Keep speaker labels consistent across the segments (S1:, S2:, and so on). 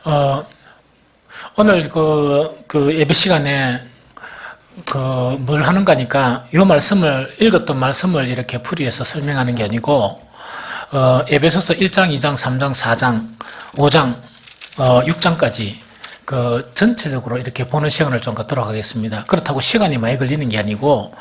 S1: 어, 오늘 그 예배 시간에 뭘 하는 거니까 이 말씀을, 읽었던 말씀을 이렇게 풀이해서 설명하는 게 아니고, 에베소서 1장, 2장, 3장, 4장, 5장, 6장까지 전체적으로 이렇게 보는 시간을 좀 갖도록 하겠습니다. 그렇다고 시간이 많이 걸리는 게 아니고,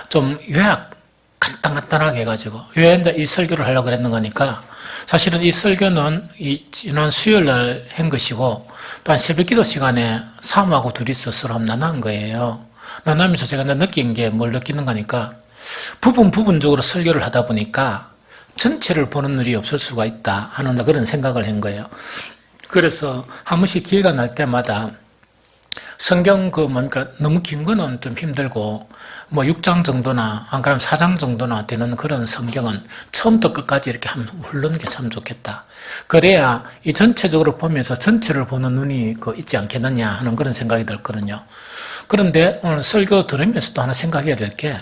S1: 좀 요약, 간단하게 해가지고, 왜 이제 이 설교를 하려고 그랬는 거니까, 사실은 이 설교는 지난 수요일 날 한 것이고, 또한 새벽 기도 시간에 사모하고 둘이서 서로 나눈 거예요. 나누면서 제가 느낀 게 뭘 느끼는 거니까, 부분적으로 설교를 하다 보니까 전체를 보는 일이 없을 수가 있다 하는 그런 생각을 한 거예요. 그래서 한 번씩 기회가 날 때마다 성경 너무 긴 거는 좀 힘들고, 6장 정도나, 안 그러면 4장 정도나 되는 그런 성경은 처음부터 끝까지 이렇게 한번 흐르는 게 참 좋겠다. 그래야 이 전체적으로 보면서 전체를 보는 눈이 있지 않겠느냐 하는 그런 생각이 들거든요. 그런데 오늘 설교 들으면서 또 하나 생각해야 될 게,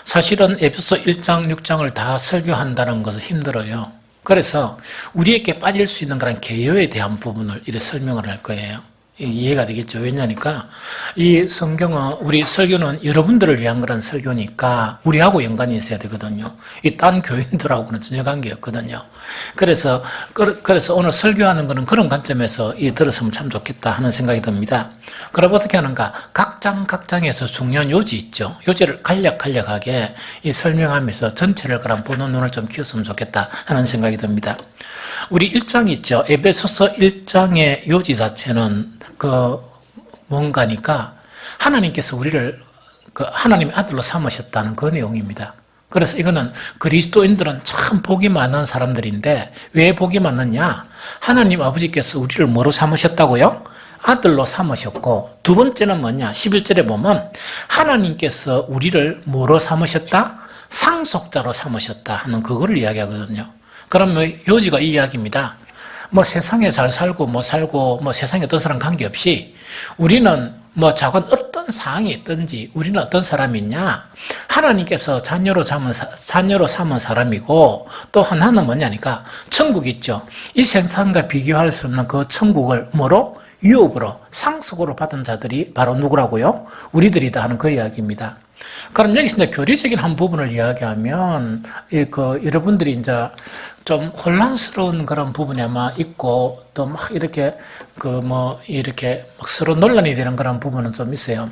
S1: 사실은 에베소 1장, 6장을 다 설교한다는 것은 힘들어요. 그래서 우리에게 빠질 수 있는 그런 개요에 대한 부분을 이렇게 설명을 할 거예요. 이해가 되겠죠? 왜냐니까 이 성경은, 우리 설교는 여러분들을 위한 그런 설교니까 우리하고 연관이 있어야 되거든요. 이 딴 교인들하고는 전혀 관계없거든요. 그래서 오늘 설교하는 거는 그런 관점에서 들었으면 참 좋겠다 하는 생각이 듭니다. 그럼 어떻게 하는가? 각장에서 중요한 요지 있죠. 요지를 간략하게 설명하면서 전체를 그럼 보는 눈을 좀 키웠으면 좋겠다 하는 생각이 듭니다. 우리 1장 있죠. 에베소서 1장의 요지 자체는 뭔가니까 하나님께서 우리를 하나님의 아들로 삼으셨다는 그 내용입니다. 그래서 이거는 그리스도인들은 참 복이 많은 사람들인데, 왜 복이 많느냐? 하나님 아버지께서 우리를 뭐로 삼으셨다고요? 아들로 삼으셨고, 두 번째는 뭐냐? 11절에 보면 하나님께서 우리를 뭐로 삼으셨다? 상속자로 삼으셨다 하는 그거를 이야기하거든요. 그러면 요지가 이 이야기입니다. 세상에 잘 살고 세상에 어떤 사람 관계없이 우리는 작은 어떤 상황이 있든지 우리는 어떤 사람이냐? 하나님께서 자녀로 삼은 사람이고, 또 하나는 뭐냐니까 천국 있죠. 이 세상과 비교할 수 없는 그 천국을 뭐로? 유업으로, 상속으로 받은 자들이 바로 누구라고요? 우리들이다 하는 그 이야기입니다. 그럼 여기서 이제 교리적인 한 부분을 이야기하면, 여러분들이 이제 좀 혼란스러운 그런 부분이 아마 있고, 또 이렇게, 이렇게 서로 논란이 되는 그런 부분은 좀 있어요.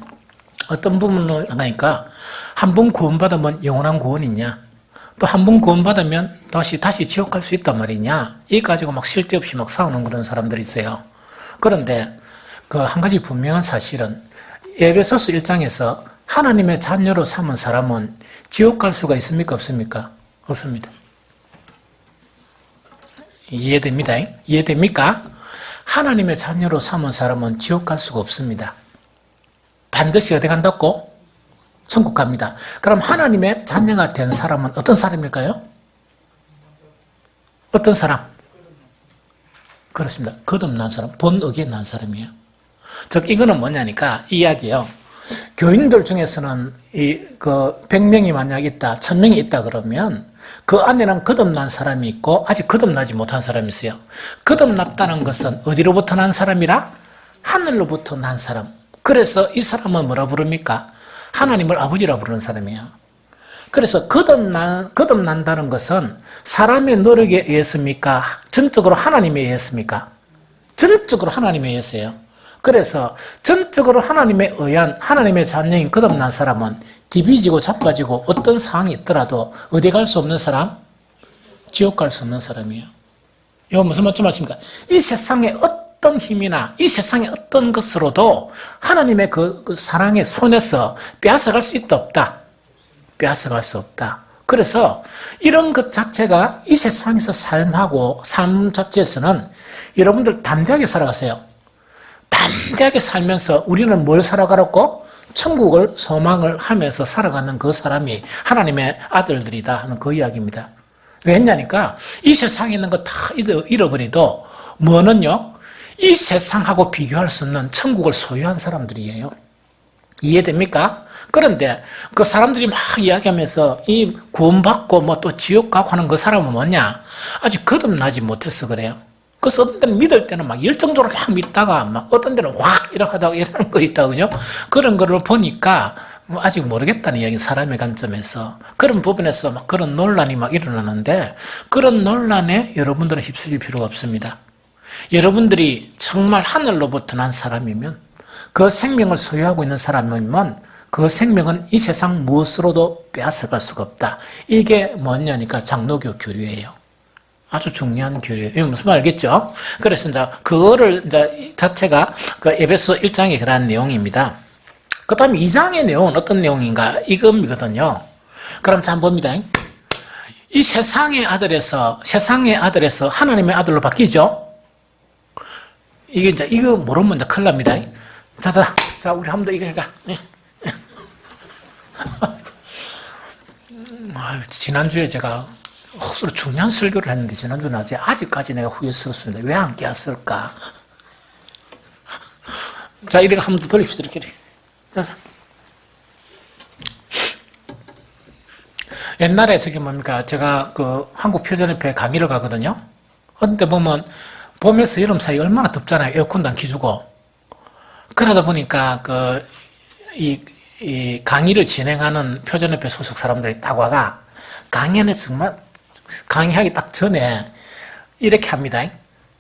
S1: 어떤 부분은 하니까, 한 번 구원받으면 영원한 구원이냐? 또 한 번 구원받으면 다시 지옥 갈 수 있단 말이냐? 이 가지고 쓸데없이 싸우는 그런 사람들이 있어요. 그런데, 한 가지 분명한 사실은, 에베소서 1장에서 하나님의 자녀로 삼은 사람은 지옥 갈 수가 있습니까? 없습니까? 없습니다. 이해됩니다. 이해됩니까? 하나님의 자녀로 삼은 사람은 지옥 갈 수가 없습니다. 반드시 어디 간다고? 천국 갑니다. 그럼 하나님의 자녀가 된 사람은 어떤 사람일까요? 어떤 사람? 그렇습니다. 거듭난 사람, 본어기에 난 사람이에요. 즉, 이거는 뭐냐니까, 이야기요. 교인들 중에서는 100명이 만약 있다, 1000명이 있다 그러면 그 안에는 거듭난 사람이 있고 아직 거듭나지 못한 사람이 있어요. 거듭났다는 것은 어디로부터 난 사람이라? 하늘로부터 난 사람. 그래서 이 사람은 뭐라 부릅니까? 하나님을 아버지라 부르는 사람이에요. 그래서 거듭난다는 것은 사람의 노력에 의했습니까? 전적으로 하나님에 의했습니까? 전적으로 하나님에 의했어요. 그래서 전적으로 하나님에 의한 하나님의 자녀인 거듭난 사람은 디비지고 자빠지고 어떤 상황이 있더라도 어디 갈 수 없는 사람? 지옥 갈 수 없는 사람이에요. 이거 무슨 말씀입니까? 이 세상의 어떤 힘이나 이 세상의 어떤 것으로도 하나님의 그 사랑의 손에서 빼앗아갈 수 있다 없다? 빼앗아갈 수 없다. 그래서 이런 것 자체가 이 세상에서 삶 자체에서는 여러분들 담대하게 살아가세요. 담대하게 살면서 우리는 뭘 살아가라고? 천국을 소망을 하면서 살아가는 그 사람이 하나님의 아들들이다 하는 그 이야기입니다. 왜냐니까 이 세상에 있는 거 다 잃어버려도 뭐는요? 이 세상하고 비교할 수 없는 천국을 소유한 사람들이에요. 이해됩니까? 그런데 그 사람들이 막 이야기하면서 이 구원받고 또 지옥 가고 하는 그 사람은 뭐냐? 아직 거듭나지 못해서 그래요. 그래서 어떤 때는 믿을 때는 막 열정적으로 막 믿다가 막 어떤 때는 확 이러고 하다가 이러는 거 있다고요. 그런 거를 보니까 뭐 아직 모르겠다는 이야기, 사람의 관점에서. 그런 부분에서 막 그런 논란이 막 일어나는데, 그런 논란에 여러분들은 휩쓸릴 필요가 없습니다. 여러분들이 정말 하늘로부터 난 사람이면, 그 생명을 소유하고 있는 사람이면 그 생명은 이 세상 무엇으로도 빼앗아갈 수가 없다. 이게 뭐냐니까 장로교 교리예요. 아주 중요한 교리예요. 이거 무슨 말 알겠죠? 그래서 이제 그거를 이제 자체가 그 에베소 1장의 그런 내용입니다. 그 다음에 2장의 내용은 어떤 내용인가? 이겁니거든요. 그럼 자, 한번 봅니다. 이 세상의 아들에서 하나님의 아들로 바뀌죠? 이게 이제, 이거 모르면 이제 큰일 납니다. 자, 우리 한번 더 이거 해가. 지난주에 제가 헛소리 중요한 설교를 했는데, 지난주는 아직까지 내가 후회스럽습니다. 왜 안 깨었을까? 자, 이렇게 한번 더 돌립시다, 이렇게. 자. 옛날에 저기 뭡니까? 제가 그 한국표준협회 강의를 가거든요? 그런데 보면, 봄에서 여름 사이 얼마나 덥잖아요. 에어컨도 안 켜주고. 그러다 보니까, 이 강의를 진행하는 표준협회 소속 사람들이 딱 와가, 강의는 정말, 강의하기 딱 전에 이렇게 합니다.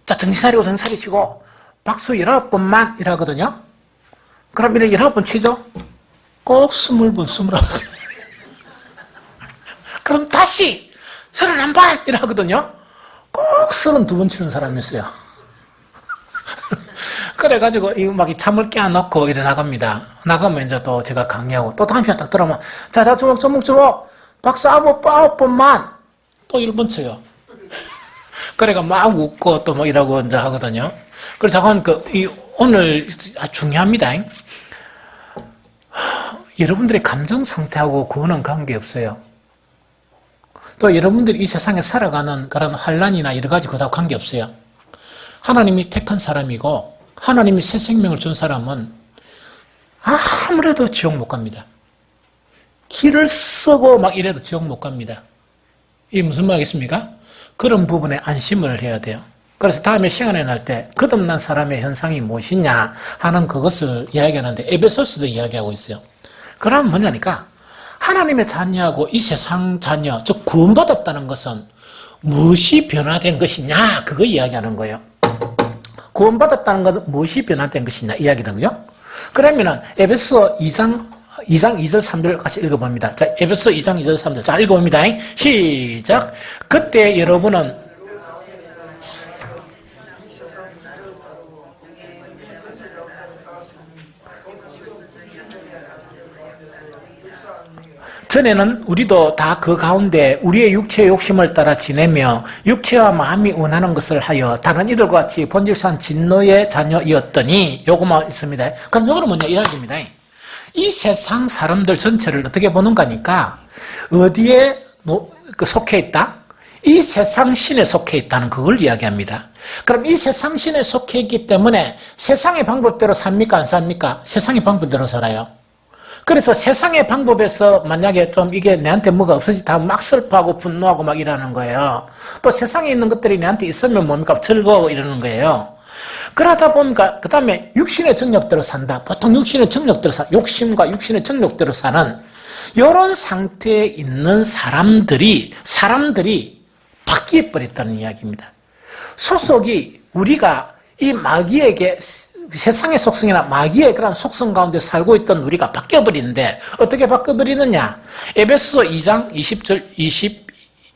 S1: 자, 정신 차리고, 박수 19번만 이러거든요? 그럼 이렇게 19번 치죠? 꼭 20번, 29번. 그럼 다시 31번 이러거든요? 꼭 32번 치는 사람이 있어요. 그래가지고, 이거 막 잠을 깨어놓고 이래 나갑니다. 나가면 이제 또 제가 강의하고, 또 다음 시간 딱 들어오면, 자, 주먹, 박수 9번만, 또 1번 쳐요. 그래가 막 웃고 또 뭐 이러고 이제 하거든요. 그래서 저건 오늘 중요합니다. 여러분들의 감정 상태하고 그거는 관계없어요. 또 여러분들이 이 세상에 살아가는 그런 환란이나 여러 가지 그거하고 관계없어요. 하나님이 택한 사람이고 하나님이 새 생명을 준 사람은 아무래도 지옥 못 갑니다. 길을 쓰고 막 이래도 지옥 못 갑니다. 이게 무슨 말이겠습니까? 그런 부분에 안심을 해야 돼요. 그래서 다음에 시간에 날 때 거듭난 사람의 현상이 무엇이냐 하는 그것을 이야기하는데 에베소서도 이야기하고 있어요. 그러면 뭐냐니까 하나님의 자녀하고 이 세상 자녀, 즉 구원받았다는 것은 무엇이 변화된 것이냐 그거 이야기하는 거예요. 구원받았다는 것은 무엇이 변화된 것이냐 이야기되고요. 그러면은 에베소 2장 2절 3절 같이 읽어봅니다. 자, 에베소 2장 2절 3절 자 읽어봅니다. 시작. 그때 여러분은 전에는 우리도 다 그 가운데 우리의 육체의 욕심을 따라 지내며 육체와 마음이 원하는 것을 하여 다른 이들과 같이 본질상 진노의 자녀이었더니 요거만 있습니다. 그럼 요거는 뭐냐 이야기입니다. 이 세상 사람들 전체를 어떻게 보는가니까 어디에 속해 있다? 이 세상 신에 속해 있다는 그걸 이야기합니다. 그럼 이 세상 신에 속해 있기 때문에 세상의 방법대로 삽니까 안 삽니까? 세상의 방법대로 살아요. 그래서 세상의 방법에서 만약에 좀 이게 내한테 뭐가 없어지다 막 슬퍼하고 분노하고 막 이러는 거예요. 또 세상에 있는 것들이 내한테 있으면 뭡니까? 즐거워 이러는 거예요. 그러다 보니까 그 다음에 육신의 정욕대로 산다. 보통 육신의 정욕대로 욕심과 육신의 정욕대로 사는 이런 상태에 있는 사람들이 바뀌어버렸다는 이야기입니다. 소속이 우리가 이 마귀에게 세상의 속성이나 마귀의 그런 속성 가운데 살고 있던 우리가 바뀌어버리는데 어떻게 바뀌어버리느냐? 에베소 2장 20절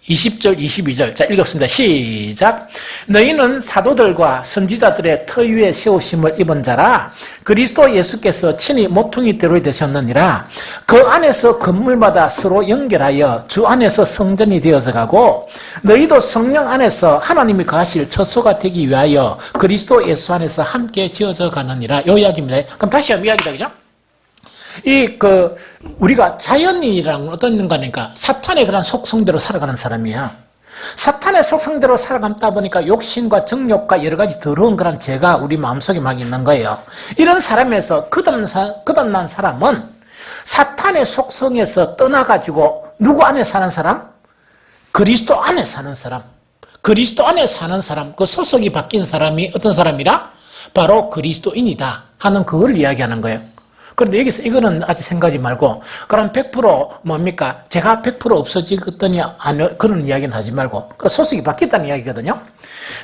S1: 22절 자 읽었습니다. 시작. 너희는 사도들과 선지자들의 터 위에 세우심을 입은 자라 그리스도 예수께서 친히 모퉁이 대로이 되셨느니라. 그 안에서 건물마다 서로 연결하여 주 안에서 성전이 되어서 가고 너희도 성령 안에서 하나님이 거하실 처소가 되기 위하여 그리스도 예수 안에서 함께 지어져 가느니라. 요 이야기입니다. 그럼 다시 한번 이야기다 그죠? 우리가 자연인이라는 건 어떤 거니까 사탄의 그런 속성대로 살아가는 사람이야. 사탄의 속성대로 살아감다 보니까 욕심과 정욕과 여러 가지 더러운 그런 죄가 우리 마음속에 막 있는 거예요. 이런 사람에서 거듭난 사람은 사탄의 속성에서 떠나가지고 누구 안에 사는 사람? 그리스도 안에 사는 사람. 그리스도 안에 사는 사람, 그 소속이 바뀐 사람이 어떤 사람이라? 바로 그리스도인이다 하는 그걸 이야기하는 거예요. 그런데 여기서 이거는 아직 생각하지 말고, 그럼 100% 뭡니까? 제가 100% 없어지겠더니 그런 이야기는 하지 말고, 그 소속이 바뀌었다는 이야기거든요.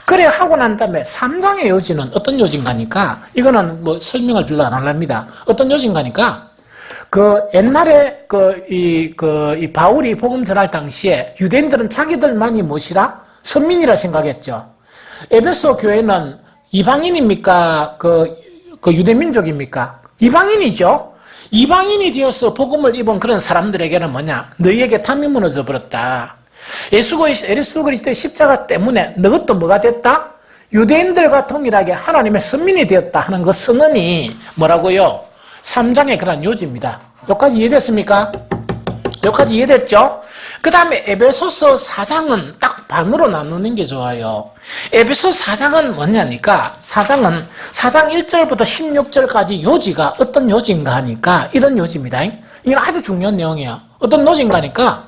S1: 그래 하고 난 다음에 3장의 요지는 어떤 요지인가니까, 이거는 뭐 설명을 별로 안 하랍니다. 어떤 요지인가니까, 그 옛날에 이 바울이 복음 전할 당시에 유대인들은 자기들만이 무엇이라? 선민이라 생각했죠. 에베소 교회는 이방인입니까? 그 유대민족입니까? 이방인이죠. 이방인이 되어서 복음을 입은 그런 사람들에게는 뭐냐? 너희에게 탐이 무너져 버렸다. 예수 그리스도의 십자가 때문에 너것도 뭐가 됐다? 유대인들과 동일하게 하나님의 선민이 되었다 하는 그 선언이 뭐라고요? 3장의 그런 요지입니다. 여기까지 이해됐습니까? 여기까지 이해됐죠? 그 다음에 에베소서 4장은 딱 반으로 나누는 게 좋아요. 에베소 4장은 뭐냐니까, 4장은 4장 1절부터 16절까지 요지가 어떤 요지인가 하니까 이런 요지입니다. 이건 아주 중요한 내용이에요. 어떤 요지인가 하니까,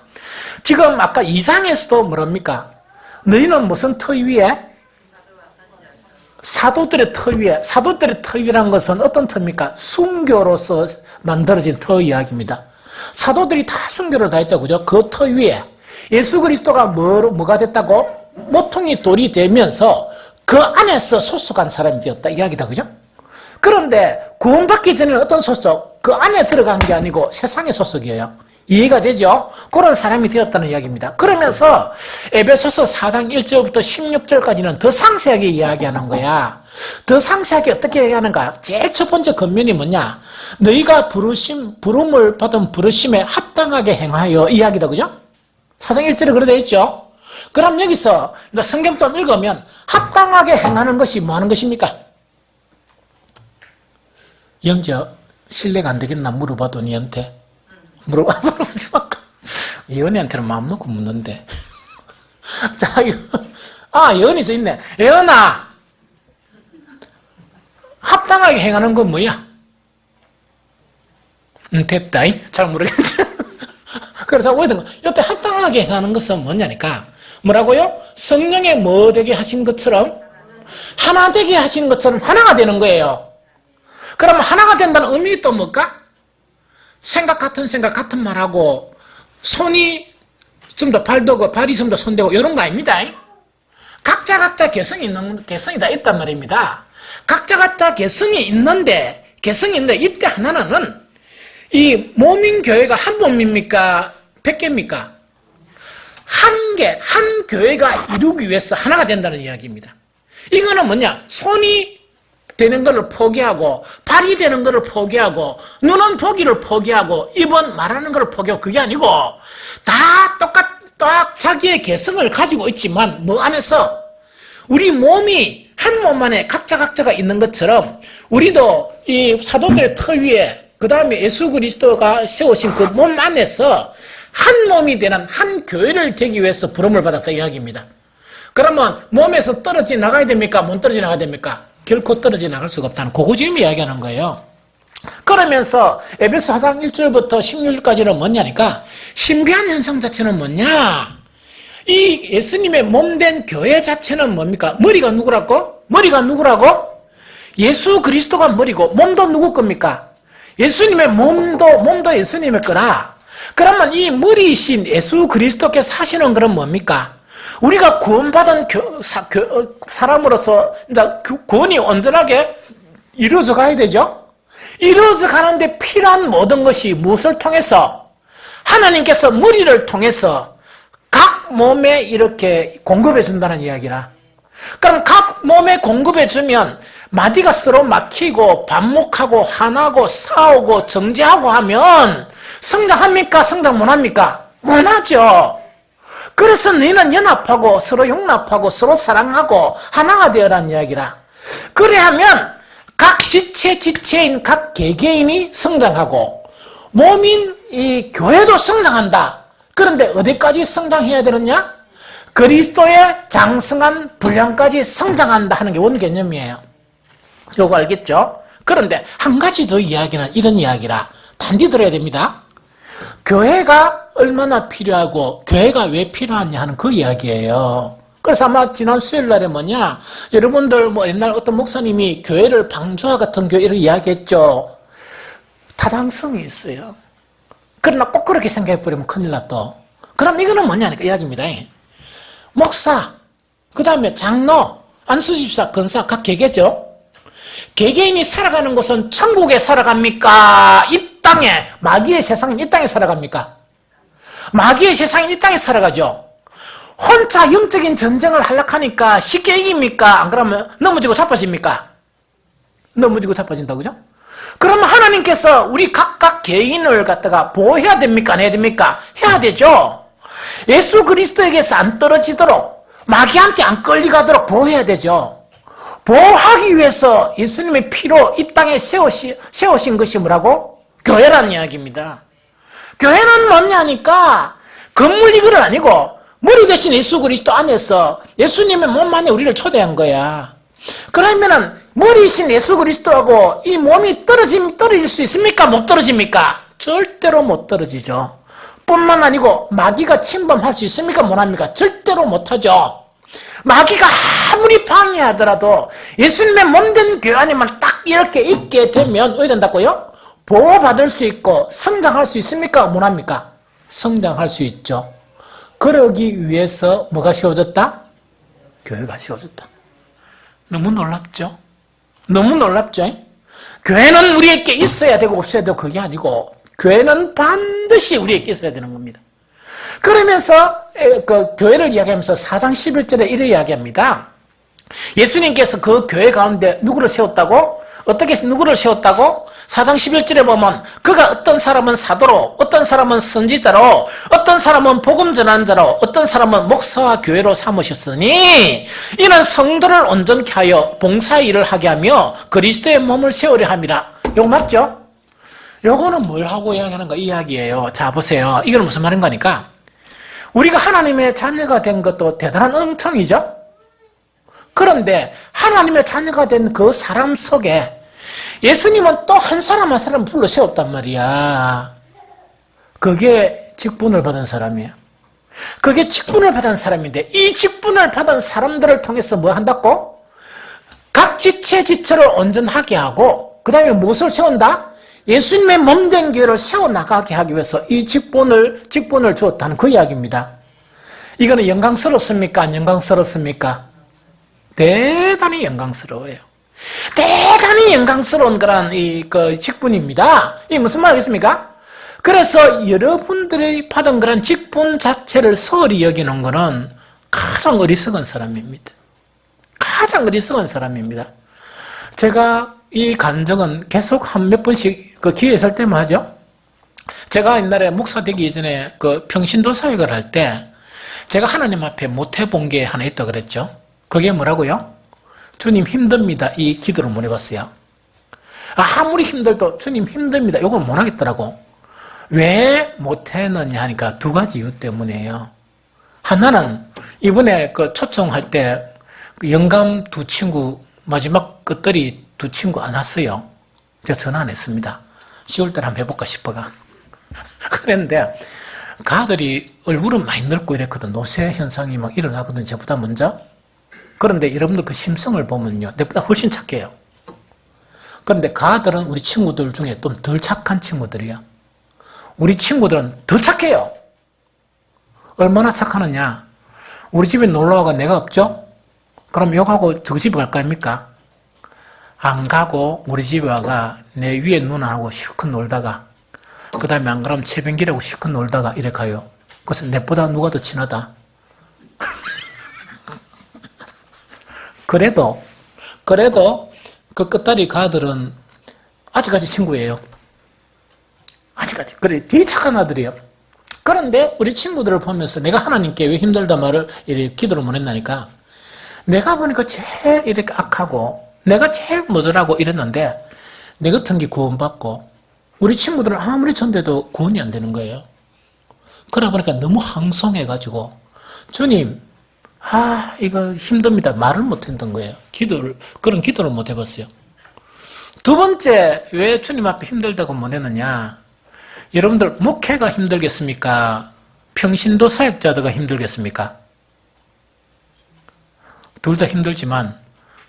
S1: 지금 아까 2장에서도 뭐랍니까? 너희는 무슨 터 위에? 사도들의 터 위에. 사도들의 터 위라는 것은 어떤 터입니까? 순교로서 만들어진 터 이야기입니다. 사도들이 다 순교를 다 했죠. 그죠? 그 터 위에 예수 그리스도가 뭐가 됐다고? 모퉁이 돌이 되면서 그 안에서 소속한 사람이 되었다. 이야기다. 그죠? 그런데 구원받기 전에는 어떤 소속? 그 안에 들어간 게 아니고 세상의 소속이에요. 이해가 되죠? 그런 사람이 되었다는 이야기입니다. 그러면서 에베소서 4장 1절부터 16절까지는 더 상세하게 이야기하는 거야. 더 상세하게 어떻게 얘기하는가? 제일 첫 번째 근면이 뭐냐? 너희가 부름을 받은 부르심에 합당하게 행하여 이야기다. 그죠? 4장 1절에 그래 되어 있죠? 그럼 여기서 성경 좀 읽으면 합당하게 행하는 것이 뭐 하는 것입니까? 영저 신뢰가 안 되겠나 물어봐도 니한테. 물어보지 마. 예언이한테는 마음 놓고 묻는데. 자, 예언이 저 있네. 예언아, 합당하게 행하는 건 뭐야? 됐다. 잘 모르겠는데. 그래서 오해된 거. 이때 합당하게 행하는 것은 뭐냐니까. 뭐라고요? 성령의 뭐 되게 하신 것처럼, 하나 되게 하신 것처럼 하나가 되는 거예요. 그러면 하나가 된다는 의미가 또 뭘까? 생각 같은 말하고, 손이 좀 더 발되고, 발이 좀 더 손되고, 이런 거 아닙니다. 각자 개성이 다 있단 말입니다. 각자 개성이 있는데, 이때 하나는, 이 몸인 교회가 한 몸입니까? 100개입니까? 한 교회가 이루기 위해서 하나가 된다는 이야기입니다. 이거는 뭐냐? 손이 되는 것을 포기하고, 발이 되는 것을 포기하고, 눈은 보기를 포기하고, 입은 말하는 것을 포기하고, 그게 아니고 다 똑 자기의 개성을 가지고 있지만 뭐 안에서 우리 몸이 한 몸 안에 각자가 있는 것처럼 우리도 이 사도들의 터 위에 그 다음에 예수 그리스도가 세우신 그 몸 안에서 한 몸이 되는 한 교회를 되기 위해서 부름을 받았다 이야기입니다. 그러면 몸에서 떨어져 나가야 됩니까? 못 떨어져 나가야 됩니까? 결코 떨어져 나갈 수가 없다는 그거 지금 이야기하는 거예요. 그러면서 에베소 4장 1절부터 16절까지는 뭐냐니까 신비한 현상 자체는 뭐냐? 이 예수님의 몸된 교회 자체는 뭡니까? 머리가 누구라고? 예수 그리스도가 머리고 몸도 누구 겁니까? 예수님의 몸도 예수님의 거라. 그러면 이 머리이신 예수 그리스도께서 하시는 것은 뭡니까? 우리가 구원받은 사람으로서 구원이 온전하게 이루어져 가야 되죠? 이루어져 가는데 필요한 모든 것이 무엇을 통해서? 하나님께서 머리를 통해서 각 몸에 이렇게 공급해 준다는 이야기라. 그럼 각 몸에 공급해 주면 마디가 서로 막히고 반목하고 화나고 싸우고 정죄하고 하면 성장합니까? 성장 못합니까? 못하죠. 그래서 너희는 연합하고 서로 용납하고 서로 사랑하고 하나가 되어라는 이야기라. 그래 하면 각 지체인 각 개개인이 성장하고 몸인 이 교회도 성장한다. 그런데 어디까지 성장해야 되느냐? 그리스도의 장성한 분량까지 성장한다 하는 게 원개념이에요. 요거 알겠죠? 그런데 한 가지 더 이야기는 이런 이야기라. 단디 들어야 됩니다. 교회가 얼마나 필요하고 교회가 왜 필요하냐 하는 그 이야기예요. 그래서 아마 지난 수요일 날에 뭐냐, 여러분들 뭐 옛날 어떤 목사님이 교회를 방주와 같은 교회를 이야기했죠. 타당성이 있어요. 그러나 꼭 그렇게 생각해버리면 큰일 났다. 그럼 이거는 뭐냐니까 이야기입니다. 목사, 그 다음에 장로, 안수집사, 권사, 각 개개죠. 개개인이 살아가는 곳은 천국에 살아갑니까? 이 땅에, 마귀의 세상은 이 땅에 살아갑니까? 마귀의 세상은 이 땅에 살아가죠. 혼자 영적인 전쟁을 하려하니까 쉽게 이깁니까? 안 그러면 넘어지고 자빠집니까? 넘어지고 자빠진다, 그죠? 그러면 하나님께서 우리 각각 개인을 갖다가 보호해야 됩니까? 안 해야 됩니까? 해야 되죠. 예수 그리스도에게서 안 떨어지도록, 마귀한테 안 끌려가도록 보호해야 되죠. 보호하기 위해서 예수님의 피로 이 땅에 세우신 것이 뭐라고? 교회라는 이야기입니다. 교회는 뭐냐니까 건물 이거는 아니고 머리 대신 예수 그리스도 안에서 예수님의 몸 안에 우리를 초대한 거야. 그러면은 머리이신 예수 그리스도하고 이 몸이 떨어질 수 있습니까? 못 떨어집니까? 절대로 못 떨어지죠. 뿐만 아니고 마귀가 침범할 수 있습니까? 못합니까? 절대로 못하죠. 마귀가 아무리 방해하더라도 예수님의 몸된 교회 안에만 딱 이렇게 있게 되면 어떻게 된다고요? 보호받을 수 있고 성장할 수 있습니까? 못합니까? 성장할 수 있죠. 그러기 위해서 뭐가 세워졌다? 교회가 세워졌다. 너무 놀랍죠? 너무 놀랍죠? 교회는 우리에게 있어야 되고 없어야 되고 그게 아니고 교회는 반드시 우리에게 있어야 되는 겁니다. 그러면서 그 교회를 이야기하면서 4장 11절에 이렇게 이야기합니다. 예수님께서 그 교회 가운데 누구를 세웠다고? 어떻게 누구를 세웠다고? 4장 11절에 보면 그가 어떤 사람은 사도로, 어떤 사람은 선지자로, 어떤 사람은 복음 전한 자로, 어떤 사람은 목사와 교회로 삼으셨으니 이는 성도를 온전케 하여 봉사의 일을 하게 하며 그리스도의 몸을 세우려 함이라. 이거 맞죠? 요거는 뭘 하고 이야기하는가 이 이야기예요. 자 보세요. 이건 무슨 말인 거니까 우리가 하나님의 자녀가 된 것도 대단한 은총이죠. 그런데 하나님의 자녀가 된 그 사람 속에 예수님은 또 한 사람 한 사람 불러 세웠단 말이야. 그게 직분을 받은 사람이에요. 그게 직분을 받은 사람인데 이 직분을 받은 사람들을 통해서 뭐 한다고? 각 지체를 온전하게 하고 그 다음에 무엇을 세운다? 예수님의 몸된 교회를 세워나가게 하기 위해서 이 직분을 주었다는 그 이야기입니다. 이거는 영광스럽습니까? 안 영광스럽습니까? 대단히 영광스러워요. 대단히 영광스러운 그런 그 직분입니다. 이게 무슨 말이겠습니까? 그래서 여러분들이 받은 그런 직분 자체를 소홀히 여기는 것은 가장 어리석은 사람입니다. 가장 어리석은 사람입니다. 제가 이 간증은 계속 한 몇 번씩 그 기회 있을 때만 하죠. 제가 옛날에 목사 되기 이전에 그 평신도 사역을 할 때 제가 하나님 앞에 못 해본 게 하나 있다 그랬죠. 그게 뭐라고요? 주님 힘듭니다. 이 기도를 못 해봤어요. 아무리 힘들도 주님 힘듭니다. 이걸 못 하겠더라고. 왜 못했느냐 하니까 두 가지 이유 때문이에요. 하나는 이번에 그 초청할 때 영감 두 친구 마지막 끝들이 두 친구 안 왔어요. 제가 전화 안 했습니다. 10월달에 한번 해볼까 싶어가. 그랬는데 가들이 얼굴은 많이 늙고 이랬거든. 노쇠 현상이 막 일어나거든. 저보다 먼저. 그런데 여러분들 그 심성을 보면요. 내보다 훨씬 착해요. 그런데 가들은 우리 친구들 중에 좀 덜 착한 친구들이야. 우리 친구들은 더 착해요. 얼마나 착하느냐. 우리 집에 놀러와가 내가 없죠? 그럼 욕하고 저 집에 갈 거 아닙니까? 안 가고 우리 집에 와가 내 위에 누나하고 실컷 놀다가 그 다음에 안 그러면 최병길하고 실컷 놀다가 이래 가요. 그래서 내보다 누가 더 친하다? 그래도 그 끝다리 가들은 아직까지 친구예요. 아직까지. 그래, 되게 착한 아들이에요. 그런데 우리 친구들을 보면서 내가 하나님께 왜 힘들다 말을 이렇게 기도를 못 했나니까 내가 보니까 제일 이렇게 악하고 내가 제일 모자라고 이랬는데 내 같은 게 구원받고 우리 친구들은 아무리 전돼도 구원이 안 되는 거예요. 그러다 보니까 너무 항송해가지고 주님 이거 힘듭니다. 말을 못 했던 거예요. 그런 기도를 못 해봤어요. 두 번째, 왜 주님 앞에 힘들다고 못 했느냐? 여러분들, 목회가 힘들겠습니까? 평신도 사역자들가 힘들겠습니까? 둘 다 힘들지만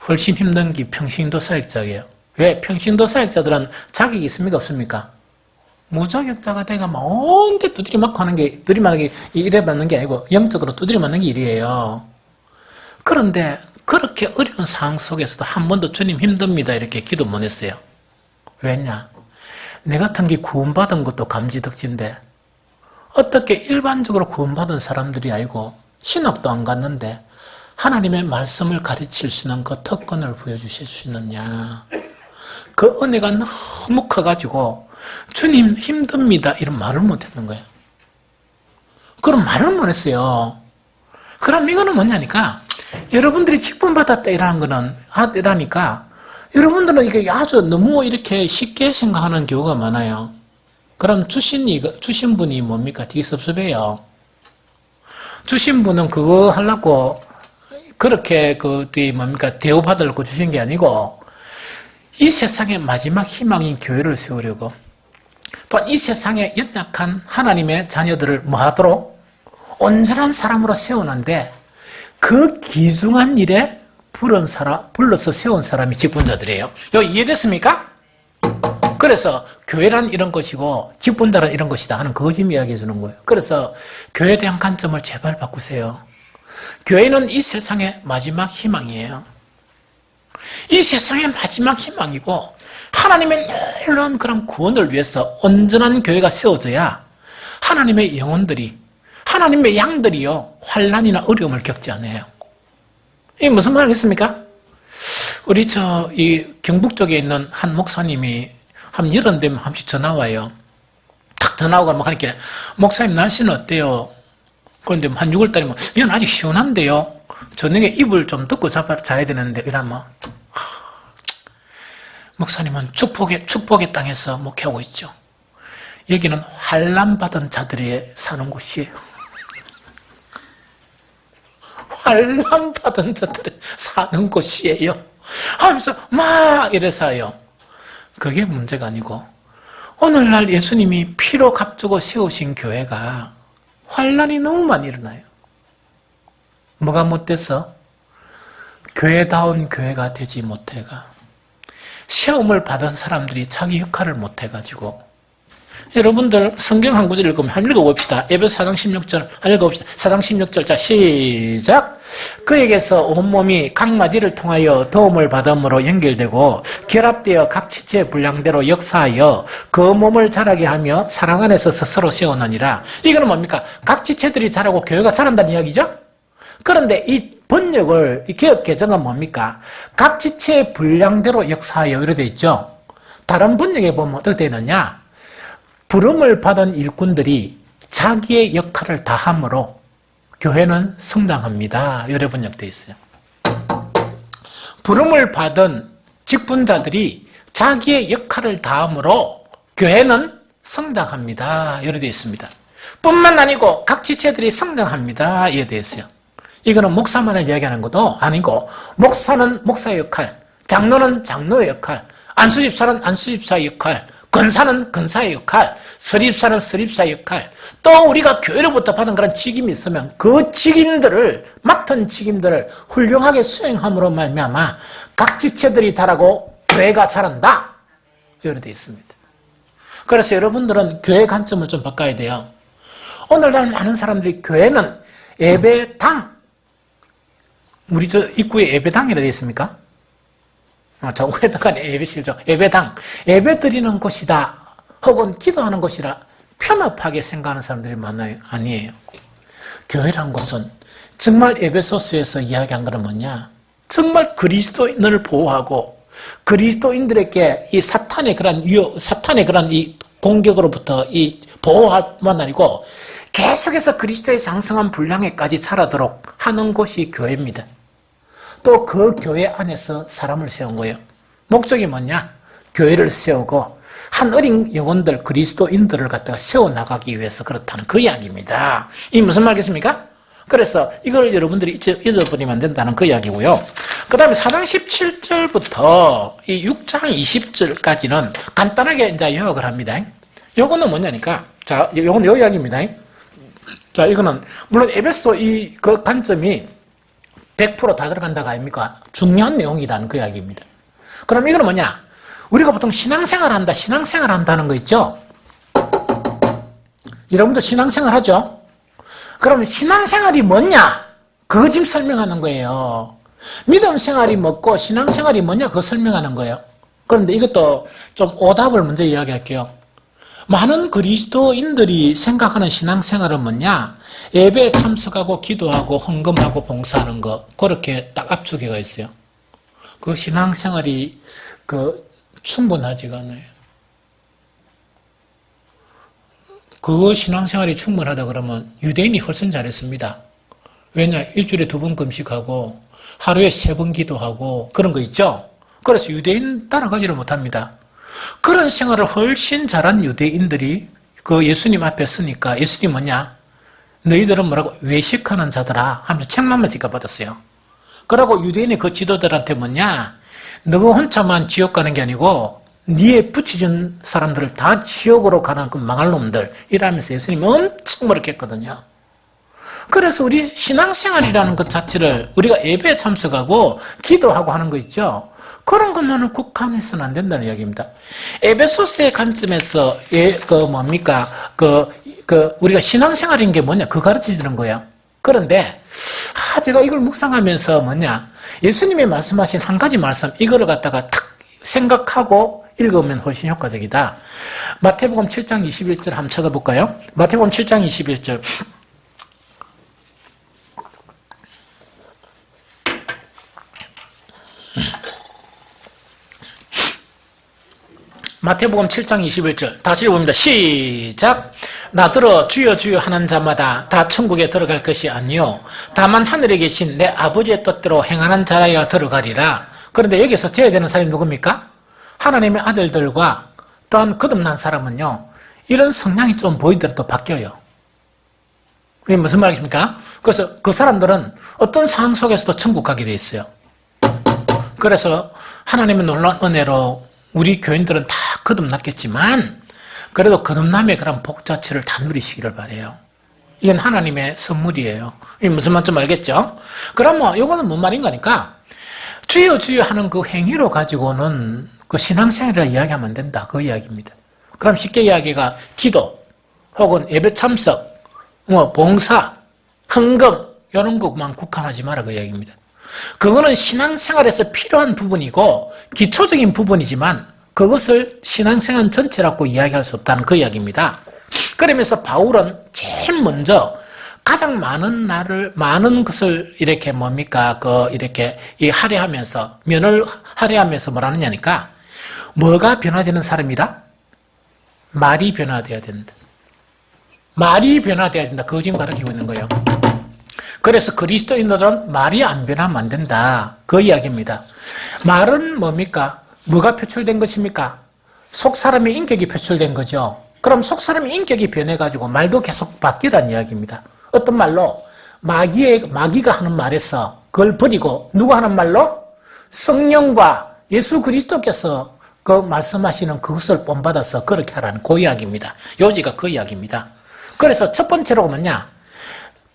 S1: 훨씬 힘든 게 평신도 사역자예요. 왜? 평신도 사역자들은 자격이 있습니까? 없습니까? 무자격자가 돼가 막 온데 두드리 맞고 하는 게, 두드리 맞는 게 일에 맞는 게 아니고 영적으로 두드리 맞는 게 일이에요. 그런데 그렇게 어려운 상황 속에서도 한 번도 주님 힘듭니다 이렇게 기도 못 했어요. 왜냐? 내 같은 게 구원받은 것도 감지덕지인데 어떻게 일반적으로 구원받은 사람들이 아니고 신학도 안 갔는데 하나님의 말씀을 가르칠 수 있는 그 특권을 부여주실 수 있느냐. 그 은혜가 너무 커가지고 주님 힘듭니다 이런 말을 못했는 거예요. 그런 말을 못했어요. 그럼 이거는 뭐냐니까 여러분들이 직분받았다 이라니까 여러분들은 이게 아주 너무 이렇게 쉽게 생각하는 경우가 많아요. 그럼 주신 분이 뭡니까? 되게 섭섭해요. 주신 분은 그거 하려고 그렇게 대우받으려고 주신 게 아니고 이 세상의 마지막 희망인 교회를 세우려고 또한 이 세상에 연약한 하나님의 자녀들을 뭐하도록 온전한 사람으로 세우는데 그 귀중한 일에 불러서 세운 사람이 직분자들이에요. 여기 이해됐습니까? 그래서 교회란 이런 것이고 직분자란 이런 것이다 하는 거짓 이야기해 주는 거예요. 그래서 교회에 대한 관점을 제발 바꾸세요. 교회는 이 세상의 마지막 희망이에요. 이 세상의 마지막 희망이고 하나님의 놀라운 그런 구원을 위해서 온전한 교회가 세워져야 하나님의 영혼들이 하나님의 양들이요 환난이나 어려움을 겪지 않아요. 이게 무슨 말이겠습니까? 우리 이 경북 쪽에 있는 한 목사님이 한 여름 되면 한 번씩 전화 와요. 탁 전화 오고 막 하니까 목사님 날씨는 어때요? 그런데 한 6월달이면 이건 아직 시원한데요. 저녁에 이불 좀 덮고 자야 되는데 이러면 목사님은 축복의 땅에서 목회하고 있죠. 여기는 환난받은 자들이 사는 곳이에요. 환난받은 자들이 사는 곳이에요. 하면서 막 이래서요. 그게 문제가 아니고 오늘날 예수님이 피로 값주고 세우신 교회가 환난이 너무 많이 일어나요. 뭐가 못돼서? 교회다운 교회가 되지 못해가 시험을 받은 사람들이 자기 역할을 못해가지고 여러분들 성경 한 구절 읽으면 한 읽어봅시다. 에베소 4장 16절 한 읽어봅시다. 4장 16절 자 시작. 그에게서 온몸이 각 마디를 통하여 도움을 받음으로 연결되고 결합되어 각 지체의 분량대로 역사하여 그 몸을 자라게 하며 사랑 안에서 스스로 세우느니라. 이거는 뭡니까? 각 지체들이 자라고 교회가 자란다는 이야기죠. 그런데 이 번역을 이 개역 개정은 뭡니까? 각 지체의 분량대로 역사하여 이렇게 되어 있죠. 다른 번역에 보면 어떻게 되어 있느냐? 부름을 받은 일꾼들이 자기의 역할을 다함으로 교회는 성장합니다. 이렇게 번역되어 있어요. 부름을 받은 직분자들이 자기의 역할을 다함으로 교회는 성장합니다. 이렇게 되어 있습니다. 뿐만 아니고 각 지체들이 성장합니다. 이렇게 되어 있어요. 이거는 목사만을 이야기하는 것도 아니고 목사는 목사의 역할, 장로는 장로의 역할, 안수집사는 안수집사의 역할, 권사는 권사의 역할, 서립사는 서립사의 역할, 또 우리가 교회로부터 받은 그런 직임이 있으면 그 맡은 직임들을 훌륭하게 수행함으로 말미암아 각 지체들이 자라고 교회가 자란다. 이렇게 되어 있습니다. 그래서 여러분들은 교회 관점을 좀 바꿔야 돼요. 오늘날 많은 사람들이 교회는 예배당, 우리 입구에 예배당이라 되어 있습니까? 정부에다가 예배실죠. 예배당, 예배 드리는 곳이다. 혹은 기도하는 곳이라 편협하게 생각하는 사람들이 많아요. 아니에요. 교회란 곳은 정말 에베소서에서 이야기한 것은 뭐냐? 정말 그리스도인을 보호하고 그리스도인들에게 이 사탄의 그런 이 공격으로부터 이 보호할뿐만 아니고 계속해서 그리스도의 장성한 분량에까지 자라도록 하는 곳이 교회입니다. 또 그 교회 안에서 사람을 세운 거예요. 목적이 뭐냐? 교회를 세우고 한 어린 영혼들, 그리스도인들을 갖다가 세워나가기 위해서 그렇다는 그 이야기입니다. 이게 무슨 말이겠습니까? 그래서 이걸 여러분들이 잊어버리면 안 된다는 그 이야기고요. 그 다음에 4장 17절부터 이 6장 20절까지는 간단하게 이제 요약을 합니다. 요거는 뭐냐니까, 자, 요거는 요 이야기입니다. 자, 이거는, 물론 에베소 그 관점이 100%다 들어간다가 아닙니까? 중요한 내용이라는 그 이야기입니다. 그럼 이거는 뭐냐? 우리가 보통 신앙생활 한다는 거 있죠? 여러분들 신앙생활 하죠? 그러면 신앙생활이 뭐냐? 그거 지금 설명하는 거예요. 믿음 생활이 뭐고 신앙생활이 뭐냐? 그거 설명하는 거예요. 그런데 이것도 좀 오답을 먼저 이야기할게요. 많은 그리스도인들이 생각하는 신앙생활은 뭐냐? 예배에 참석하고 기도하고 헌금하고 봉사하는 거, 그렇게 딱 압축해가 있어요. 그 신앙생활이 충분하지가 않아요. 그 신앙생활이 충분하다 그러면 유대인이 훨씬 잘했습니다. 왜냐? 일주일에 2번 금식하고 하루에 3번 기도하고 그런 거 있죠? 그래서 유대인 따라가지를 못합니다. 그런 생활을 훨씬 잘한 유대인들이 그 예수님 앞에 서니까 예수님 뭐냐? 너희들은 뭐라고? 외식하는 자들아 하면서 책망만 지켜받았어요. 그러고 유대인이 그 지도자들한테 뭐냐? 너 혼자만 지옥 가는 게 아니고 니에 붙여준 사람들을 다 지옥으로 가는 그 망할 놈들 이러면서 예수님이 엄청 뭐렇게 했거든요. 그래서 우리 신앙생활이라는 것 자체를 우리가 예배에 참석하고 기도하고 하는 거 있죠? 그런 것만을 국한해서는 안 된다는 이야기입니다. 에베소서의 관점에서 우리가 신앙생활인 게 뭐냐? 그거 가르치는 거예요. 그런데 제가 이걸 묵상하면서 뭐냐? 예수님이 말씀하신 한 가지 말씀 이거를 갖다가 탁 생각하고 읽으면 훨씬 효과적이다. 마태복음 7장 21절 한번 찾아볼까요? 마태복음 7장 21절. 마태복음 7장 21절 다시 봅니다. 시작. 나더러 주여 주여 하는 자마다 다 천국에 들어갈 것이 아니요 다만 하늘에 계신 내 아버지의 뜻대로 행하는 자라야 들어가리라. 그런데 여기서 재야 되는 사람이 누굽니까? 하나님의 아들들과 또한 거듭난 사람은요 이런 성향이 좀 보이더라도 바뀌어요. 이게 무슨 말이십니까? 그래서 그 사람들은 어떤 상황 속에서도 천국 가게 돼 있어요. 그래서 하나님의 놀라운 은혜로 우리 교인들은 다 거듭났겠지만 그래도 거듭남의 그런 복 자체를 다 누리시기를 바라요. 이건 하나님의 선물이에요. 이게 무슨 말인지 알겠죠? 그럼 이거는 뭔 말인 거니까 주여 주여 하는 그 행위로 가지고는 그 신앙생활을 이야기하면 안 된다. 그 이야기입니다. 그럼 쉽게 이야기가 기도 혹은 예배 참석, 봉사, 헌금 이런 것만 국한하지 마라 그 이야기입니다. 그거는 신앙생활에서 필요한 부분이고 기초적인 부분이지만 그것을 신앙생활 전체라고 이야기할 수 없다는 그 이야기입니다. 그러면서 바울은 제일 먼저 가장 많은 것을 이렇게 이렇게 할애하면서 면을 할애하면서 뭐라느냐니까 뭐가 변화되는 사람이라? 말이 변화되어야 된다. 말이 변화되어야 된다. 그거 지금 가르치고 있는 거예요. 그래서 그리스도인들은 말이 안 변하면 안 된다. 그 이야기입니다. 말은 뭡니까? 뭐가 표출된 것입니까? 속 사람의 인격이 표출된 거죠. 그럼 속 사람의 인격이 변해가지고 말도 계속 바뀌라는 이야기입니다. 어떤 말로? 마귀가 하는 말에서 그걸 버리고 누가 하는 말로? 성령과 예수 그리스도께서 그 말씀하시는 그것을 본받아서 그렇게 하라는 그 이야기입니다. 요지가 그 이야기입니다. 그래서 첫 번째로 뭐냐?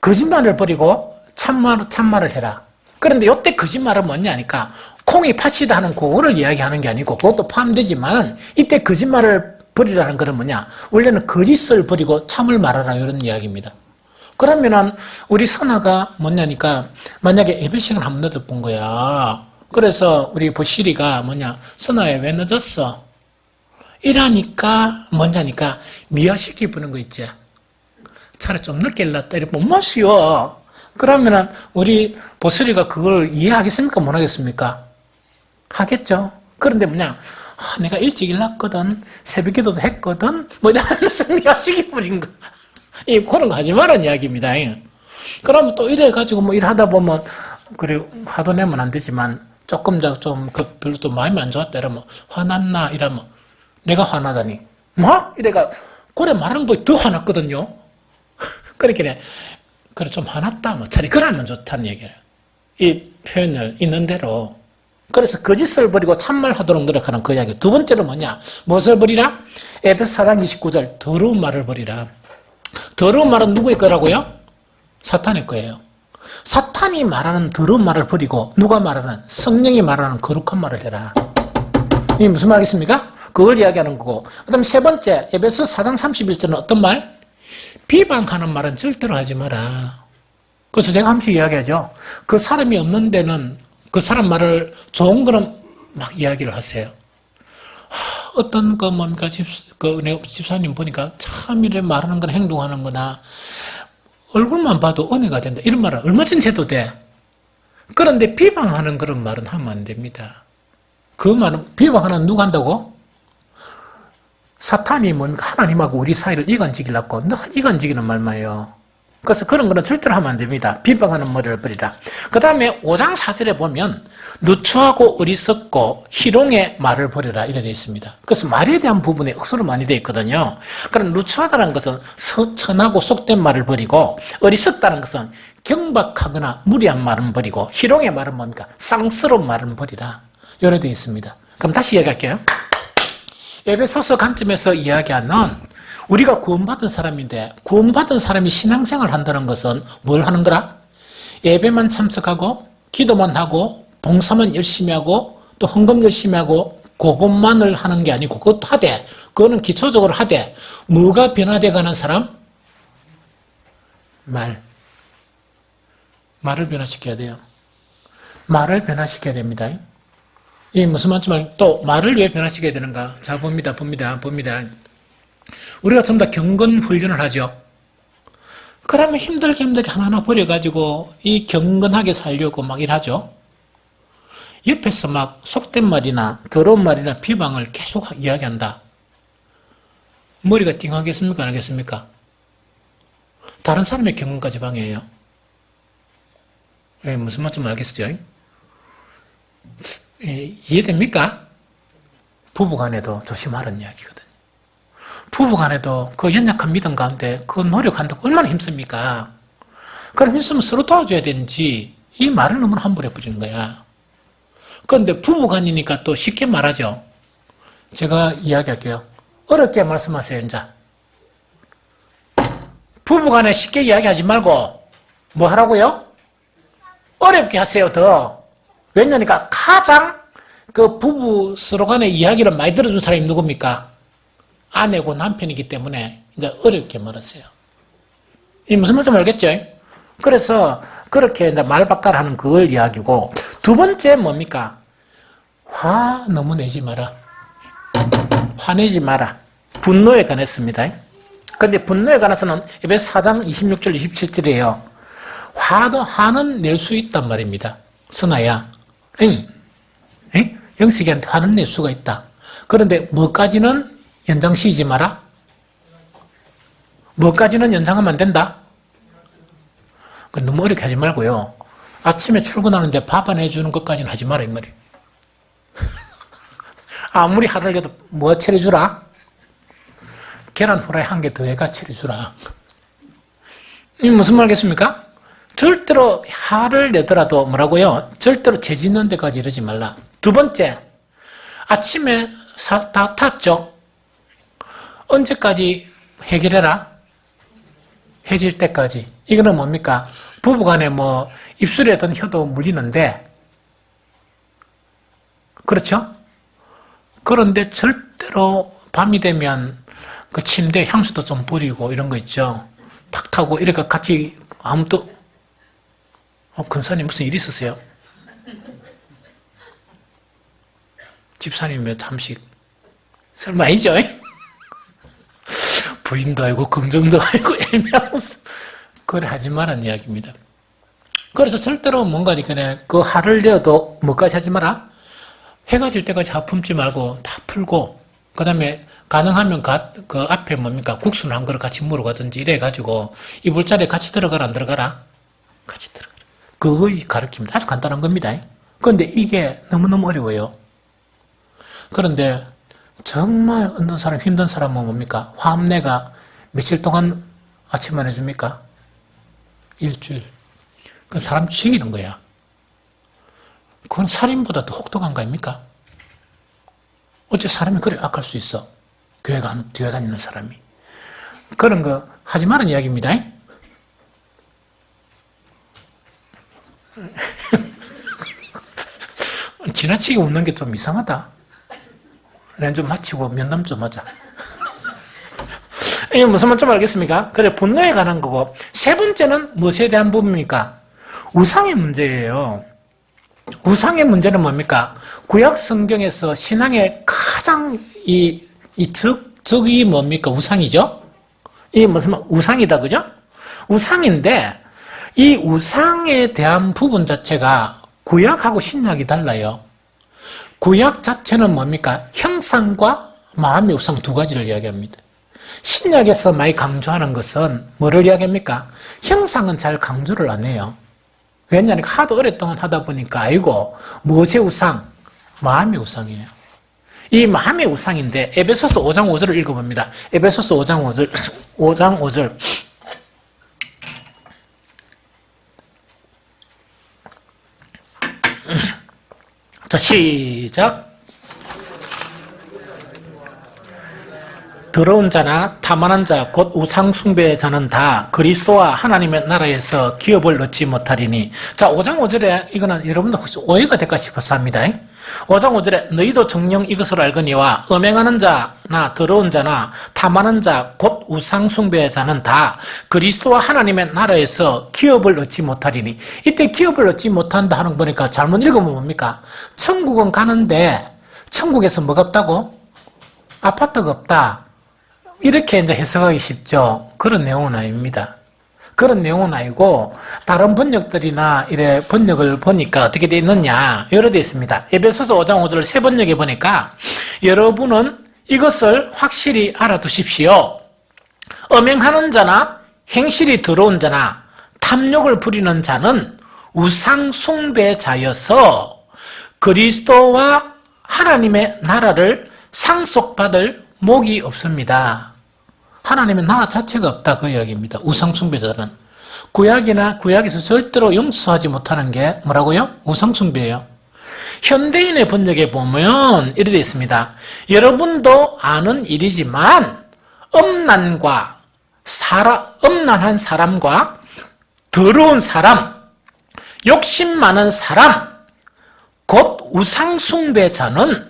S1: 거짓말을 버리고 참말을 해라. 그런데 이때 거짓말은 뭐냐니까 콩이 팥이다 하는 그거를 이야기하는 게 아니고 그것도 포함되지만 이때 거짓말을 버리라는 것은 뭐냐? 원래는 거짓을 버리고 참을 말하라 이런 이야기입니다. 그러면은 우리 선아가 뭐냐니까 만약에 예배 시간 한번 늦어본 거야. 그래서 우리 보시리가 선아야 왜 늦었어? 이러니까 뭐냐니까 미화시키 보는 거 있지. 차라리 좀 늦게 일났다 이렇게 못 마시오. 그러면은 우리 보슬이가 그걸 이해하겠습니까? 못 하겠습니까? 하겠죠. 그런데 내가 일찍 일났거든. 새벽 기도도 했거든. 이러면서 미화시키 부린 거. 그런 거 하지 말라는 이야기입니다. 그러면 또 이래가지고 일하다 보면 그래 화도 내면 안 되지만 조금 별로 또 마음이 안 좋았다 이러면 화났나 이러면 내가 화나다니 이래가 그래 말하는 거 더 화났거든요. 그렇게 그래 좀 화났다 차라리 그러면 좋다는 얘기예요. 이 표현을 있는 대로. 그래서 거짓을 버리고 참말하도록 노력하는 그 이야기. 두 번째로 무엇을 버리라? 에베소 4장 29절 더러운 말을 버리라. 더러운 말은 누구의 거라고요? 사탄의 거예요. 사탄이 말하는 더러운 말을 버리고 누가 말하는 성령이 말하는 거룩한 말을 해라. 이게 무슨 말이겠습니까? 그걸 이야기하는 거고. 그 다음에 세 번째, 에베소 4장 31절은 어떤 말? 비방하는 말은 절대로 하지 마라. 그래서 제가 한 번씩 이야기하죠. 그 사람이 없는 데는 그 사람 말을 좋은 거는 막 이야기를 하세요. 어떤 그 뭡니까 집사님 보니까 참 이래 말하는 거나 행동하는 거나 얼굴만 봐도 은혜가 된다. 이런 말은 얼마든지 해도 돼. 그런데 비방하는 그런 말은 하면 안 됩니다. 그 말은 비방하는 누가 한다고? 사탄이 뭡니까? 하나님하고 우리 사이를 이간지기려고 늘 이간지기는 말만요. 그래서 그런 거는 절대로 하면 안 됩니다. 비방하는 머리를 버리라. 그 다음에 5장 4절에 보면 누추하고 어리석고 희롱의 말을 버리라 이렇게 되어 있습니다. 그래서 말에 대한 부분에 억수로 많이 되어 있거든요. 그럼 누추하다는 것은 서천하고 속된 말을 버리고 어리석다는 것은 경박하거나 무리한 말은 버리고 희롱의 말은 뭡니까? 쌍스러운 말은 버리라. 이렇게 되어 있습니다. 그럼 다시 이야기할게요. 에베소서 관점에서 이야기하는 우리가 구원받은 사람인데 구원받은 사람이 신앙생활을 한다는 것은 뭘 하는 거라? 예배만 참석하고 기도만 하고 봉사만 열심히 하고 또 헌금 열심히 하고 그것만을 하는 게 아니고 그것도 하되 그거는 기초적으로 하되 뭐가 변화되어 가는 사람? 말을 변화시켜야 돼요. 말을 변화시켜야 됩니다. 이게 무슨 말인지 또 말을 왜 변화시켜야 되는가? 자 봅니다. 우리가 전부 다 경건 훈련을 하죠. 그러면 힘들게 하나하나 버려가지고 이 경건하게 살려고 막 일하죠. 옆에서 막 속된 말이나 더러운 말이나 비방을 계속 이야기한다. 머리가 띵하겠습니까? 안 하겠습니까? 다른 사람의 경건까지 방해해요. 무슨 말인지 알겠어요? 이해됩니까? 부부간에도 조심하라는 이야기거든요. 부부간에도 그 연약한 믿음 가운데 그 노력한다고 얼마나 힘씁니까? 그럼 힘쓰면 서로 도와줘야 되는지 이 말을 너무 함부로 해버리는 거야. 그런데 부부간이니까 또 쉽게 말하죠. 제가 이야기할게요. 어렵게 말씀하세요. 이제 부부간에 쉽게 이야기하지 말고 뭐 하라고요? 어렵게 하세요. 더. 왜냐니까 가장 그 부부 서로 간의 이야기를 많이 들어준 사람이 누굽니까? 아내고 남편이기 때문에 이제 어렵게 말하세요. 이 무슨 말인지 알겠죠? 그래서 그렇게 이제 말 바꿔라는 그걸 이야기고 두 번째 뭡니까? 화 너무 내지 마라. 화내지 마라. 분노에 관했습니다. 그런데 분노에 관해서는 에베소 4장 26절 27절이에요. 화는 낼 수 있단 말입니다. 선아야. 영식이한테 화는 낼 수가 있다. 그런데 뭐까지는 연장시키지 마라? 뭐까지는 연장하면 안 된다? 너무 어렵게 하지 말고요. 아침에 출근하는데 밥 안 해주는 것까지는 하지 마라 이 말이에요. 아무리 화를 내도 뭐 차려주라? 계란 후라이 한 개 더 해가 차려주라. 이게 무슨 말이겠습니까? 절대로 화를 내더라도 뭐라고요? 절대로 죄 짓는 데까지 이러지 말라. 두 번째, 아침에 다 탔죠? 언제까지 해결해라? 해질 때까지. 이거는 뭡니까? 부부간에 뭐 입술에든 혀도 물리는데 그렇죠? 그런데 절대로 밤이 되면 그 침대 향수도 좀 뿌리고 이런 거 있죠? 탁 타고 이렇게 같이 아무도 근사님 무슨 일 있으세요? 집사님 몇 함씩 설마 아니죠? 부인도 아니고 긍정도 아니고 애매하면서 그래 하지 말라는 이야기입니다. 그래서 절대로 뭔가 그 화를 내어도 뭐까지 하지 마라? 해가 질 때까지 화 품지 말고 다 풀고 그 다음에 가능하면 그 앞에 뭡니까? 국수는 한 그릇 같이 물어가든지 이래가지고 이불자리에 같이 들어가라 안 들어가라? 같이 들어가라. 그거 가르칩니다. 아주 간단한 겁니다. 그런데 이게 너무너무 어려워요. 그런데 정말 얻는 사람, 힘든 사람은 뭡니까? 화합내가 며칠 동안 아침만 해줍니까? 일주일. 그 사람 죽이는 거야. 그건 살인보다 더 혹독한 거 아닙니까? 어째 사람이 그래 악할 수 있어? 교회 다니는 사람이. 그런 거 하지 말라는 이야기입니다. 지나치게 웃는 게 좀 이상하다. 렌 좀 마치고 면담 좀 하자. 이게 무슨 말인지 알겠습니까? 그래, 분노에 관한 거고. 세 번째는 무엇에 대한 부분입니까? 우상의 문제예요. 우상의 문제는 뭡니까? 구약 성경에서 신앙의 가장 적이 뭡니까? 우상이죠? 이게 무슨 말, 우상이다, 그죠? 우상인데, 이 우상에 대한 부분 자체가 구약하고 신약이 달라요. 구약 자체는 뭡니까? 형상과 마음의 우상 두 가지를 이야기합니다. 신약에서 많이 강조하는 것은 뭐를 이야기합니까? 형상은 잘 강조를 안 해요. 왜냐하면 하도 오랫동안 하다 보니까 아이고 무엇의 우상? 마음의 우상이에요. 이 마음의 우상인데 에베소서 5장 5절을 읽어봅니다. 에베소서 5장 5절 5장 5절 자, 시작. 더러운 자나 탐하는 자, 곧 우상 숭배의 자는 다 그리스도와 하나님의 나라에서 기업을 얻지 못하리니. 자, 5장 5절에 이거는 여러분들 혹시 오해가 될까 싶어서 합니다. 5장 5절에 너희도 정녕 이것을 알거니와 음행하는 자나 더러운 자나 탐하는 자, 곧 우상 숭배의 자는 다 그리스도와 하나님의 나라에서 기업을 얻지 못하리니. 이때 기업을 얻지 못한다 하는 거 보니까 잘못 읽으면 뭡니까? 천국은 가는데 천국에서 뭐가 없다고? 아파트가 없다. 이렇게 이제 해석하기 쉽죠. 그런 내용은 아닙니다. 그런 내용은 아니고 다른 번역들이나 이래 번역을 보니까 어떻게 되어 있느냐 여러 되어 있습니다. 에베소서 5장 5절을 세 번역에 보니까 여러분은 이것을 확실히 알아두십시오. 음행하는 자나 행실이 더러운 자나 탐욕을 부리는 자는 우상 숭배자여서 그리스도와 하나님의 나라를 상속받을 목이 없습니다. 하나님의 나라 자체가 없다 그 이야기입니다. 우상 숭배자는. 구약에서 절대로 용서하지 못하는 게 뭐라고요? 우상 숭배예요. 현대인의 번역에 보면 이렇게 되어 있습니다. 여러분도 아는 일이지만 음란한 사람과 더러운 사람, 욕심 많은 사람, 곧 우상 숭배자는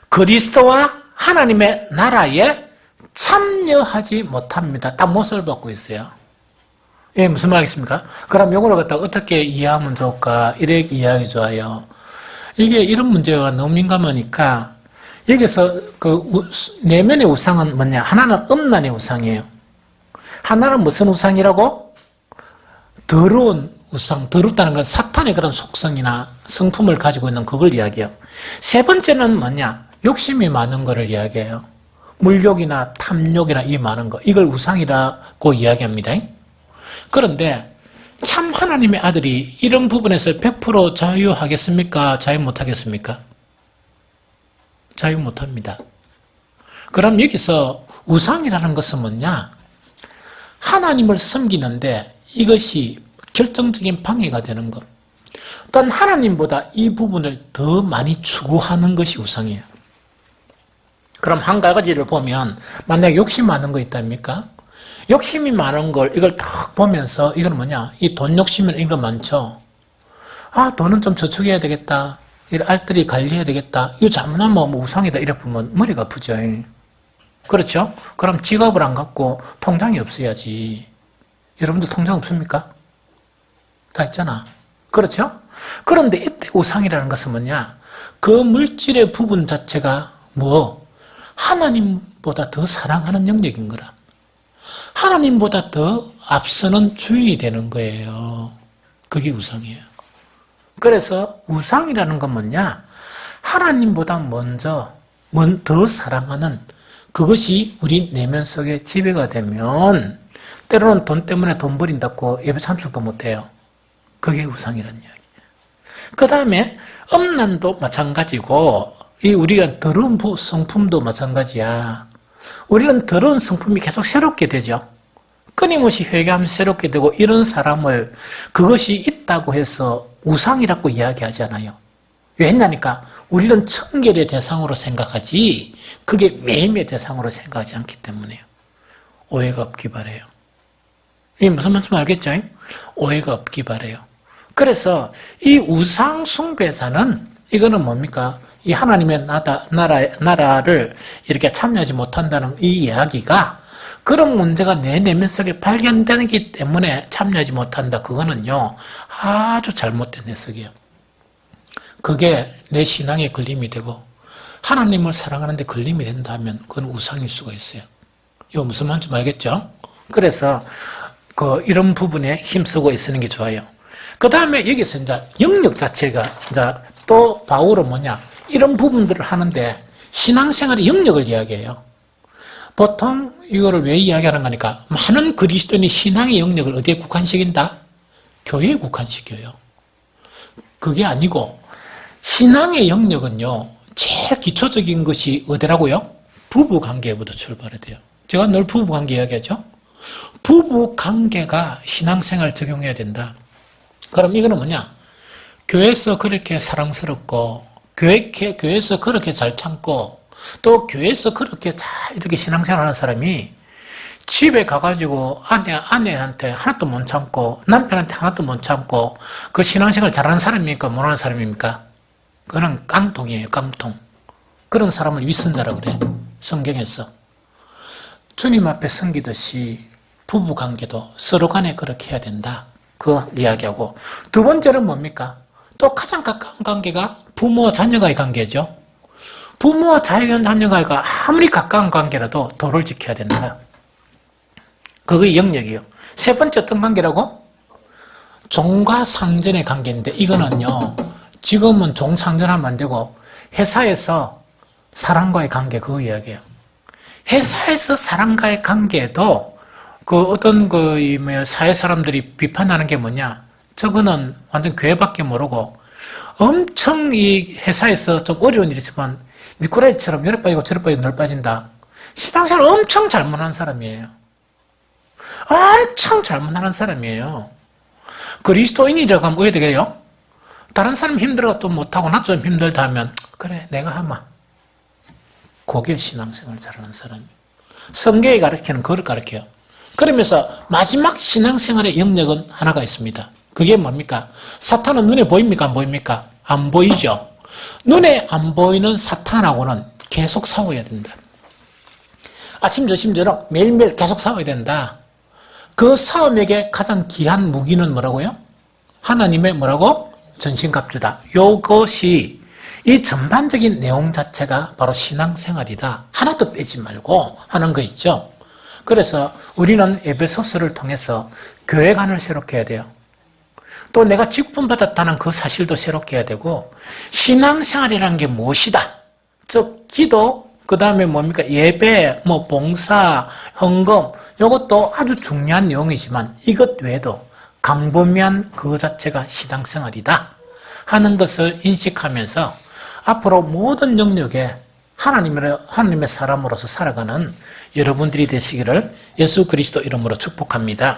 S1: 그리스도와 하나님의 나라에 참여하지 못합니다. 딱 못을 받고 있어요. 예, 무슨 말이겠습니까? 그럼 이걸 갖다 어떻게 이해하면 좋을까? 이렇게 이해하기 좋아요. 이게 이런 문제가 너무 민감하니까 여기서 그 내면의 우상은 뭐냐? 하나는 음란의 우상이에요. 하나는 무슨 우상이라고? 더러운 우상. 더럽다는 건 사탄의 그런 속성이나 성품을 가지고 있는 그걸 이야기해요. 세 번째는 뭐냐? 욕심이 많은 거를 이야기해요. 물욕이나 탐욕이나 이 많은 거. 이걸 우상이라고 이야기합니다. 그런데 참 하나님의 아들이 이런 부분에서 100% 자유하겠습니까? 자유 못하겠습니까? 자유 못합니다. 그럼 여기서 우상이라는 것은 뭐냐? 하나님을 섬기는데 이것이 결정적인 방해가 되는 것. 또한 하나님보다 이 부분을 더 많이 추구하는 것이 우상이에요. 그럼 한 가지를 보면 만약에 욕심 많은 거 있답니까? 욕심이 많은 걸 이걸 딱 보면서 이건 뭐냐? 이 돈 욕심은 이거 많죠. 아, 돈은 좀 저축해야 되겠다. 알뜰히 관리해야 되겠다. 이거 잘못하면 뭐 우상이다. 이렇게 보면 머리가 아프죠. 그렇죠? 그럼 지갑을 안 갖고 통장이 없어야지. 여러분들 통장 없습니까? 다 있잖아. 그렇죠? 그런데 이때 우상이라는 것은 뭐냐? 그 물질의 부분 자체가 하나님보다 더 사랑하는 영역인 거라. 하나님보다 더 앞서는 주인이 되는 거예요. 그게 우상이에요. 그래서 우상이라는 건 뭐냐? 하나님보다 먼저 더 사랑하는 그것이 우리 내면 속에 지배가 되면 때로는 돈 때문에 돈 버린다고 예배 참석도 못해요. 그게 우상이라는 이야기. 그 다음에 음란도 마찬가지고 우리가 더러운 성품도 마찬가지야. 우리는 더러운 성품이 계속 새롭게 되죠. 끊임없이 회개하면 새롭게 되고 이런 사람을 그것이 있다고 해서 우상이라고 이야기하지 않아요. 왜냐니까 우리는 청결의 대상으로 생각하지 그게 매임의 대상으로 생각하지 않기 때문에요. 오해가 없기 바래요. 이게 무슨 말인지 알겠죠? 오해가 없기 바래요. 그래서 이 우상 숭배자는 이거는 뭡니까? 이 하나님의 나라를 이렇게 참여하지 못한다는 이 이야기가 그런 문제가 내 내면 속에 발견되기 때문에 참여하지 못한다. 그거는요, 아주 잘못된 해석이에요. 그게 내 신앙에 걸림이 되고 하나님을 사랑하는데 걸림이 된다면 그건 우상일 수가 있어요. 이거 무슨 말인지 알겠죠? 그래서 이런 부분에 힘쓰고 있는 게 좋아요. 그 다음에 여기서 이제 영역 자체가 이제 또 바울은 뭐냐? 이런 부분들을 하는데 신앙생활의 영역을 이야기해요. 보통 이거를 왜 이야기하는 거니까 많은 그리스도인이 신앙의 영역을 어디에 국한시킨다? 교회에 국한시켜요. 그게 아니고 신앙의 영역은요. 제일 기초적인 것이 어디라고요? 부부관계부터 출발해야 돼요. 제가 늘 부부관계 이야기하죠. 부부관계가 신앙생활 적용해야 된다. 그럼 이거는 뭐냐? 교회에서 그렇게 사랑스럽고 교회에서 그렇게 잘 참고 또 교회에서 그렇게 잘 이렇게 신앙생활 하는 사람이 집에 가가지고 아내한테 하나도 못 참고 남편한테 하나도 못 참고 그 신앙생활 잘하는 사람입니까? 못하는 사람입니까? 그건 깡통이에요. 깡통. 그런 사람을 위선자라고 그래. 성경에서. 주님 앞에 섬기듯이 부부관계도 서로 간에 그렇게 해야 된다. 그거 이야기하고 두 번째는 뭡니까? 또 가장 가까운 관계가 부모와 자녀가의 관계죠. 부모와 자녀가의 아무리 가까운 관계라도 도를 지켜야 된다. 그게 영역이에요. 세 번째 어떤 관계라고? 종과 상전의 관계인데 이거는요. 지금은 종 상전하면 안 되고 회사에서 사람과의 관계 그거 이야기해요. 회사에서 사람과의 관계도 어떤 사회 사람들이 비판하는 게 뭐냐? 저거는 완전 교회밖에 모르고 엄청 이 회사에서 좀 어려운 일이 있으면 미꾸라지처럼 요래 빠지고 저래 빠지고 늘 빠진다. 신앙생활 엄청 잘못하는 사람이에요. 엄청 잘못하는 사람이에요. 그리스도인이라고 하면 어떻게 돼요? 다른 사람 힘들어가 또 못하고 나 좀 힘들다 하면 그래 내가 하마. 그게 신앙생활 잘하는 사람이에요. 성경이 가르치는 그걸 가르쳐요. 그러면서 마지막 신앙생활의 영역은 하나가 있습니다. 그게 뭡니까? 사탄은 눈에 보입니까? 안 보입니까? 안 보이죠. 눈에 안 보이는 사탄하고는 계속 싸워야 된다. 아침 저녁 저녁 매일매일 계속 싸워야 된다. 그 싸움에게 가장 귀한 무기는 뭐라고요? 하나님의 뭐라고? 전신갑주다. 이것이 이 전반적인 내용 자체가 바로 신앙생활이다. 하나도 빼지 말고 하는 거 있죠. 그래서 우리는 에베소서를 통해서 교회관을 새롭게 해야 돼요. 또 내가 직분받았다는 그 사실도 새롭게 해야 되고 신앙생활이라는 게 무엇이다. 즉 기도, 그 다음에 뭡니까? 예배, 봉사, 헌금 이것도 아주 중요한 내용이지만 이것 외에도 강범위한 그 자체가 신앙생활이다 하는 것을 인식하면서 앞으로 모든 영역에 하나님의 사람으로서 살아가는 여러분들이 되시기를 예수 그리스도 이름으로 축복합니다.